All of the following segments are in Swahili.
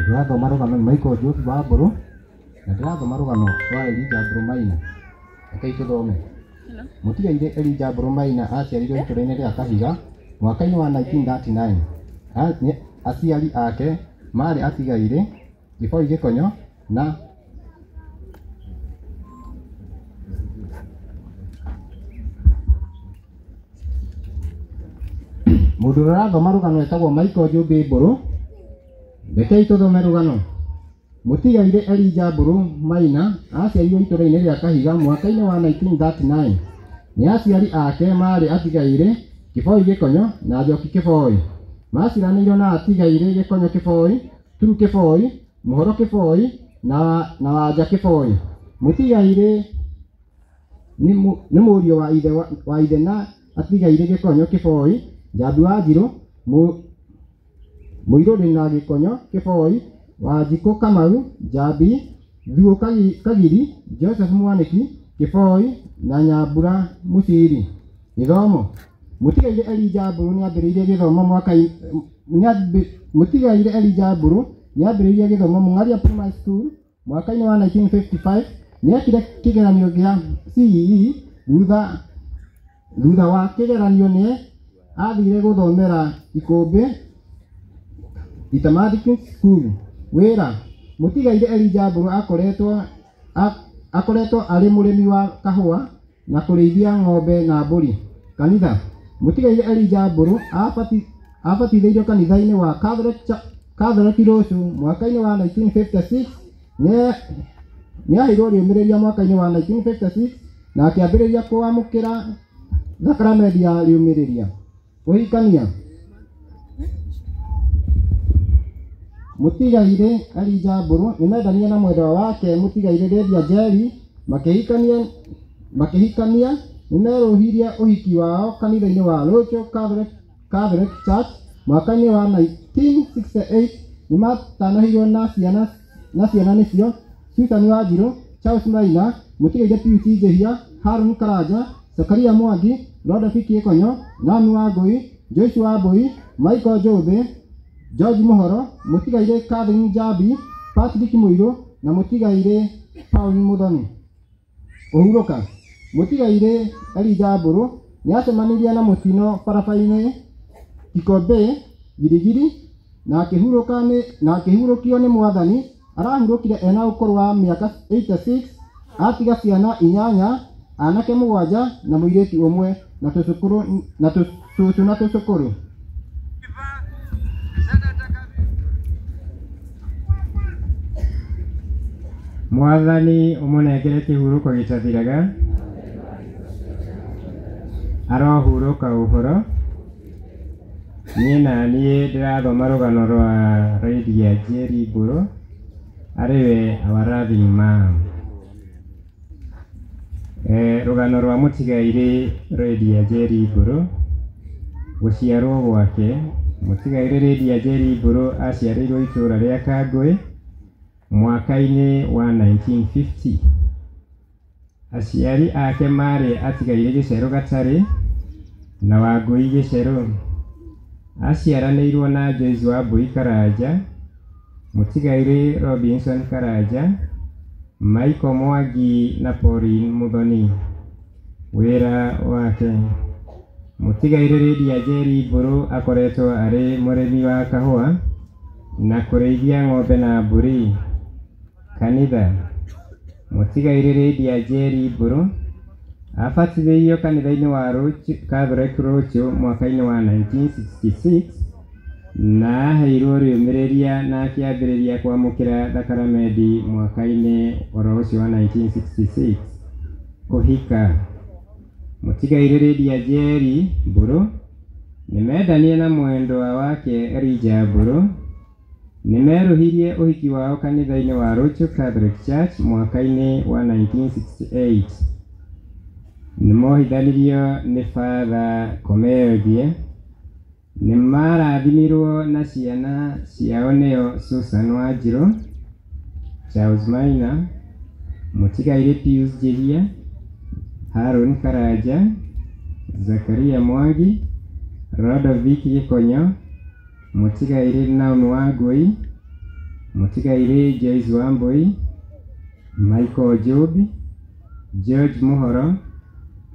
ndirathoma rugano Michael Joseph Wamburu na ndirathoma rugano rwa Elijah Brumaina. Reke tuthome. Mutigaire Elijah Brumaina aciarirwo itũra-inĩ rĩa Kahiga mwaka-inĩ wa 1939. Aciari ake marĩ atigaire Gĩboi Gĩkonyo na mũndũ ũrathoma rũgano etagwo Michael Joseph Wamburu. Rekei tuthome rũgano. Mutigaire Elijah Brumaina aciarirwo itũra-inĩ rĩa Kahiga mwaka-inĩ wa 1939. Nĩ aciari ake marĩ atigaire Gĩboi Gĩkonyo na Njoki Kĩboi. Maciranĩirwo na atigaire Gĩkonyo Kĩboi, Turu Kĩboi, Mũhoro Kĩboi na Wanja Kĩboi. Mutigaire nĩ mũriũ wa ithe na atigaire Gĩkonyo Kĩboi, Njambi wa Njirũ, Mũirũrĩ na Gĩkonyo Kĩboi, Wanjikũ Kamau, Njambi, Thuo Kagiri, Joseph Mwanĩki Kĩboi na Nyambura Mũciri. Gĩthomo. Mutigaire Elijah Wamburu nĩambĩrĩirie gĩthomo Mũngaria Primary School mwaka-inĩ wa 1955. Nĩekire kĩgeranio gĩa CEE. Thutha wa kĩgeranio nĩ athire gũthomera Ikũmbĩ Itamadiki School. Wĩra. Mutigaire Elijah Wamburu akoretwo arĩ mũrĩmi wa kahũa na kũrĩithia ng'ombe na mbũri. Kanitha. Mutigaire Elijah Wamburu abatithĩirio kanitha-inĩ wa Catholic Rũciũ mwaka-inĩ wa 1956. Nĩaheirwo rĩũmĩrĩria mwaka-inĩ wa 1956 na akĩambĩrĩria kwamũkĩra thakramenti ya rĩũmĩrĩria. Ũhikania. Mutigaire Elijah Wamburu nĩmendania na mwendwa wake Mutigaire Lydia Njeri makĩhikania. Nĩmerũhirie ũhiki wao kanitha-inĩ wa Rũciũ Catholic Church mwaka-inĩ wa 1968. Nĩmatanahirwo na ciana nĩcio Susan Wanjirũ, Charles Maina, Mutigaire Pius Njĩhia, Harun Karanja, Zakaria Mwangi, Rodolphe Gĩkonyo, Nami Wangui, Joyce Wambui, Michael Joseph, George Mũhoro, Mutigaire Catherine Njambi, Patrick Mũirũ na Mutigaire Paul Muthoni. Ũhurũka. Mutigaire Elijah Wamburu nĩacemanirie na mũtino barabara-inĩ Kikombe Girigiri na akĩhurũkio nĩ Mwathani. Arahurũkire ena ũkũrũ wa mĩaka 86. Atiga ciana 8, anake 7 na mũirĩtu ũmwe na tũcũkũrũ. Mwathani ũmũnengere kĩhurũko gĩtathiraga. Arohurũka ũhoro. Niĩ naniĩ ndĩrathoma rũgano rwa Lydia Njeri Wamburu arĩwe awarathima. Rũgano rwa Mutigaire Lydia Njeri Wamburu. Gũciarwo gwake. Mutigaire Lydia Njeri Wamburu aciarĩirwo itũra rĩa Kangũĩ mwaka-inĩ wa 1950. Aciari ake marĩ atigaire Gĩcerũ Gatarĩ na Wangui Gĩcerũ. Aciaranĩirwo na Joyce Wambui Karanja, Mutigaire Robinson Karanja, Michael Mwangi na Pauline Muthoni. Wĩra wake. Mutigaire Lydia Njeri Wamburu akoretwo arĩ mũrĩmi wa kahũa na kũrĩithia ng'ombe na mbũri. Kanitha. Mutigaire Lydia Njeri Wamburu abatithĩirio kanitha-inĩ wa Catholic Rũciũ mwaka-inĩ wa 1966 na aheirwo rĩũmĩrĩria na akĩambĩrĩria kwamũkĩra thakramenti mwaka-inĩ oro ũcio wa 1966. Kũhika. Mutigaire Lydia Njeri Wamburu nĩmendanie na mwendwa wake Elijah Wamburu. Nĩmerũhirie ũhiki wao kanitha-inĩ wa Rũciũ Catholic Church mwaka-inĩ wa 1968. Nĩmohithanirio nĩ Father Komeothie. Nĩmarathimirwo na ciana ciao nĩo Susan Wanjirũ, Charles Maina, Mutigaire Pius Njĩhia, Harun Karanja, Zakaria Mwangi, Rodolphe Gĩkonyo, Mutigaire Naomi Wangui, Mutigaire Joyce Wambui, Michael Jobi, George Muhoro,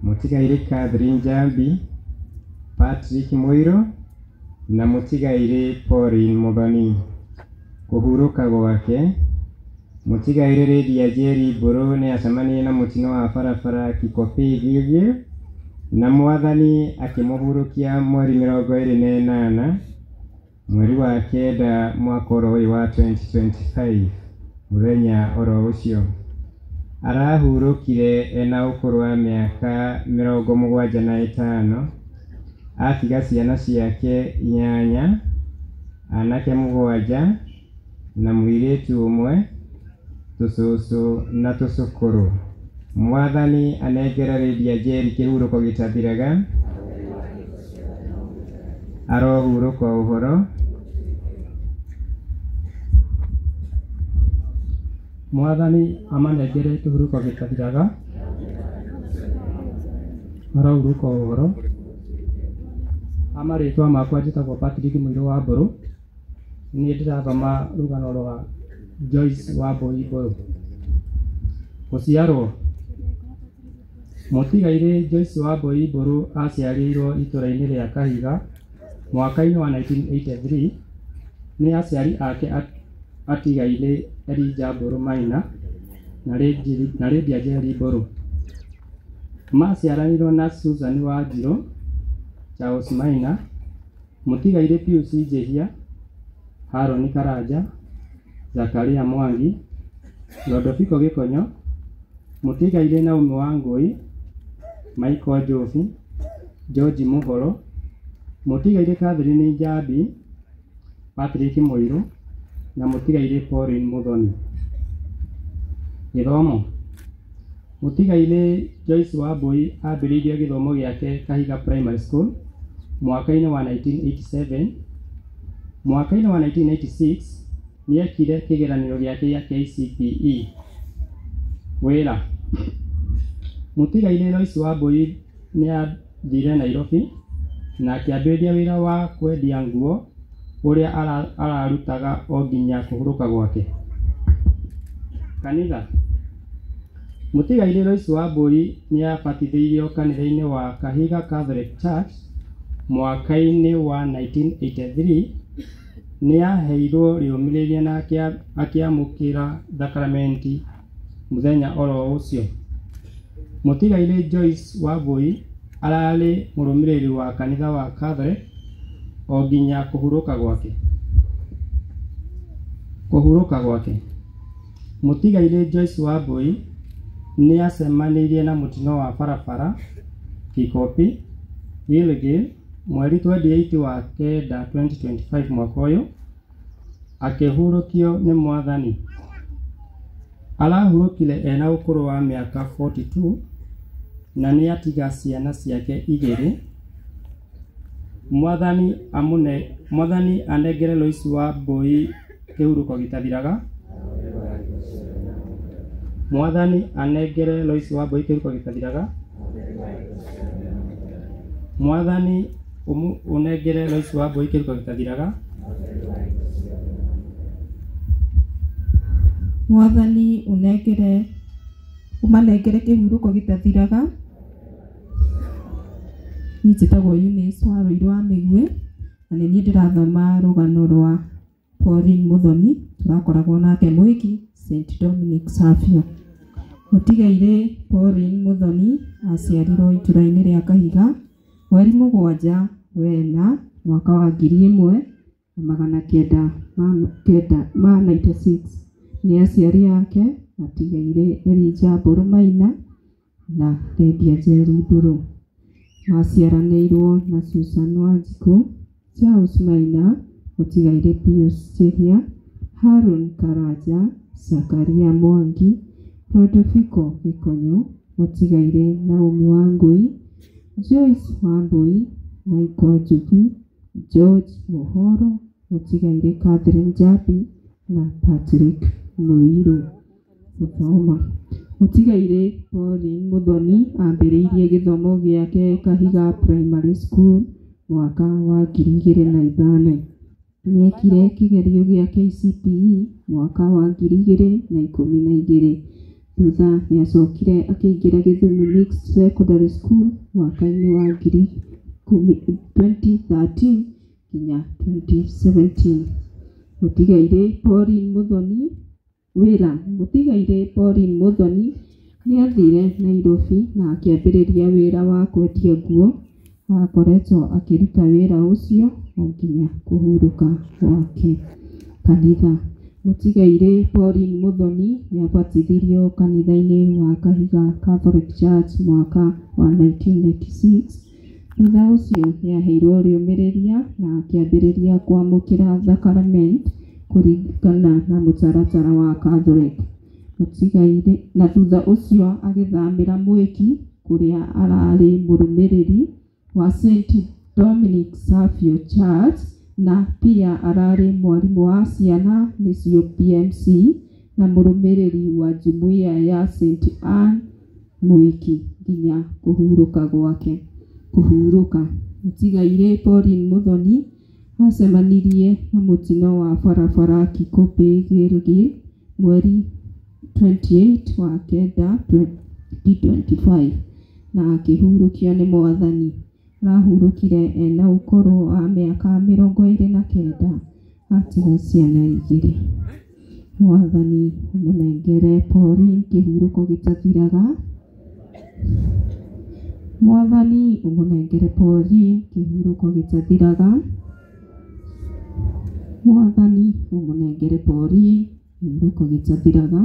Mutigaire Catherine Jambi, Patrick Moiro na Mutigaire Pauline Muthoni. Kuhuruka gwake Mutigaire Lydia Jerry Buru ni acemanirie na mutino wa barabara Kikopi Gilgil na mwathani akimuhurukia mweri 28 mweri wa kenda mwaka ũyũ wa 2025 mũthenya oro ũcio arahurũkire ena ũkũrũ wa mĩaka 75 atiga ciana ciake 8 anake 7 na mũirĩtu ũmwe tususu na tusukuru. Mwathani anegerereria Jerry kĩhurũko gĩtathiraga arohurũka ũhoro. Mwathani amanengere kĩhurũko gĩtathiraga arohurũka ũhoro. Amarĩtwa makwa njĩtagwo Patrick Mũirũ wa Mbũrũ. Niĩ ndĩrathoma rũgano rwa Joyce Wambui Mbũrũ. Gũciarwo Mutigaire Joyce Wambui Mbũrũ aciarĩirwo itũũra-inĩ rĩa Kahiga mwaka-inĩ wa 1983 nĩ aciari ake atigaire Elijah Mbũrũ Maina na Lydia Jerry Mbũrũ. Maciaranirwo na Susan Wanjirũ, Charles Maina, Mutigaire Pius Njĩhia, Haron Karanja, Zakaria Mwangi, Lodoviko Gĩkonyo, Mutigaire Naomi Wangui, Michael Jofi, George Muhoro, Mutigaire Catherine Jambi, Patrick Moiro na Mutigaire Pauline Muthoni. Gĩthomo. Mutigaire Joyce Wambui ambĩrĩirie gĩthomo gĩake Kahiga Primary School mwaka-inĩ wa 1987. Mwaka-inĩ wa 1986 nĩekire kĩgeranio gĩake gĩa KCPE. Wĩra. Mutigaire Joyce Wambui nĩathire Nairobi na akĩambĩrĩria wĩra wa kwendia nguo ũrĩa ararutaga o nginya kũhurũka gwake. Kanitha. Mutigaire Joyce Wambui nĩabatithĩirio kanitha-inĩ wa Kahiga Catholic Church mwaka-inĩ wa 1983. Nĩaheirwo rĩũmĩrĩria na akĩamũkĩra thakramenti mũthenya oro ũcio. Mutigaire Joyce Wambui ararĩ mũrũmĩrĩri wa kanitha wa Catholic o nginya kũhurũka gwake. Kũhurũka gwake. Mutigaire Joyce Wambui nĩacemanirie na mũtino wa barabara Kikopi Gilgil mweri 28 wa kenda 2025 mwaka ũyũ akĩhurũkio nĩ Mwathani. Arahurũkire ena ũkũrũ wa mĩaka 42 na nĩatiga ciana ciake 2. Mwathani anengere Joyce Wambui kĩhurũko gĩtathiraga. Mwathani anengere Joyce Wambui kĩhurũko gĩtathiraga. Mwathani unengere Joyce Wambui kĩhurũko gĩtathiraga. Mwathani umanengere kĩhurũko gĩtathiraga. Niĩ njĩtagwo Eunice wa Rũirũ wa Mĩgwĩ na nĩ niĩ ndĩrathoma rũgano rwa Pauline Muthoni. Tũrakoragwo nake mũhiki St Dominic Savio. Mutigaire Pauline Muthoni aciarirwo itũũra-inĩ rĩa Kahiga mweri 7 wena mwaka wa 1996. Nĩ aciari ake atigaire Elijah Mbũrũ Maina na Lydia Jerry Mbũrũ. Maciaranĩirwo na Susan Wanjikũ, Charles Maina, Mutigaire Pius Njĩhia, Haron Karanja, Zakaria Mwangi, Lodoviko Gĩkonyo, Mutigaire Naomi Wangui, Joyce Wambui, Michael Jobi, George Muhoro, Mutigaire Catherine Jambi na Patrick Moiro. Gũthoma. Mutigaire Pauline Muthoni ambĩrĩirie gĩthomo gĩake Kahiga Primary School mwaka wa 2005. Nĩekire kĩgerio gĩa KCPE mwaka wa 2012. Thutha nĩacokire akĩingĩra Gĩthumo Mixed Secondary School mwaka-inĩ wa 2013 nginya 2017. Mũtigairĩ Pauline Muthoni nĩathire Nairobi na akĩambĩrĩria wĩra wa kwendia nguo. Akoretwo akĩruta wĩra ũcio o nginya kũhurũka gwake. Kanitha. Mũtigairĩ Pauline Muthoni nĩabatithirio kanitha-inĩ wa Kahiga Catholic Church mwaka wa 1996. Thutha ũcio nĩaheirwo rĩũmĩrĩria na akĩambĩrĩria kwamũkĩra thakramenti kũringana na mũtaratara wa Catholic. Mũtigairĩ na thutha ũcio agĩthamĩra Mwiki kũrĩa ararĩ mũrũmĩrĩri wa St. Dominic Savio Church na pia ararĩ mwarimũ wa ciana nĩcio PMC na mũrũmĩrĩri wa jumuiya ya St. Anne Mwiki nginya kũhurũka gwake. Mũtigairĩ Pauline Muthoni acemanirie na mũtino wa barabara Kikopey Gilgil mweri 28 wa kenda 2025 na akĩhurũkio nĩ Mwathani. Arahurũkire ena ũkũrũ wa mĩaka 29 atiga ciana 2. Mwathani mũnengere Pauline kĩhurũko gĩtathiraga. Mwathani ũmũnengere Pauline kĩhurũko gĩtathiraga. Mwathani ũmũnengere Pauline kĩhurũko gĩtathiraga.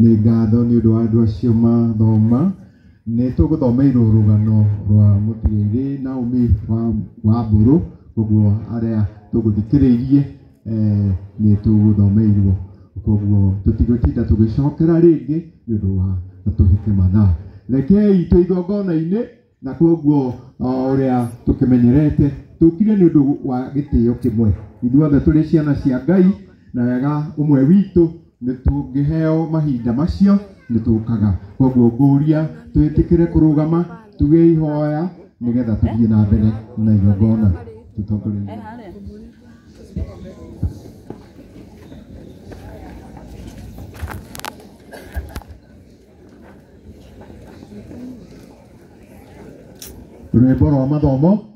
Nĩ ngatho nĩ ũndũ wa andũ acio mathoma. Nĩ tũgũthomeirwo rũgano rwa mũtigairĩ Naomi Wambũrũ, koguo arĩa tũgũthikĩrĩirie nĩ tũgũthomeirwo, koguo tũtigũtinda tũgĩcokera rĩngĩ nĩ ũndũ wa tũhĩte mathaa. Rekei twĩ igongona-inĩ na koguo ũrĩa tũkĩmenyerete tũkire nĩ ũndũ wa gĩtĩo kĩmwe. Ithuothe tũrĩ ciana cia Ngai na wega ũmwe witũ nĩ tũngĩheo mahinda macio nĩ tũkaga. Koguo ngũria twĩtĩkĩre kũrũgama tũgĩihoya nĩgetha tũthiĩ na mbere na igongona. Tũtongorie. Rwĩmbo rwa mathomo.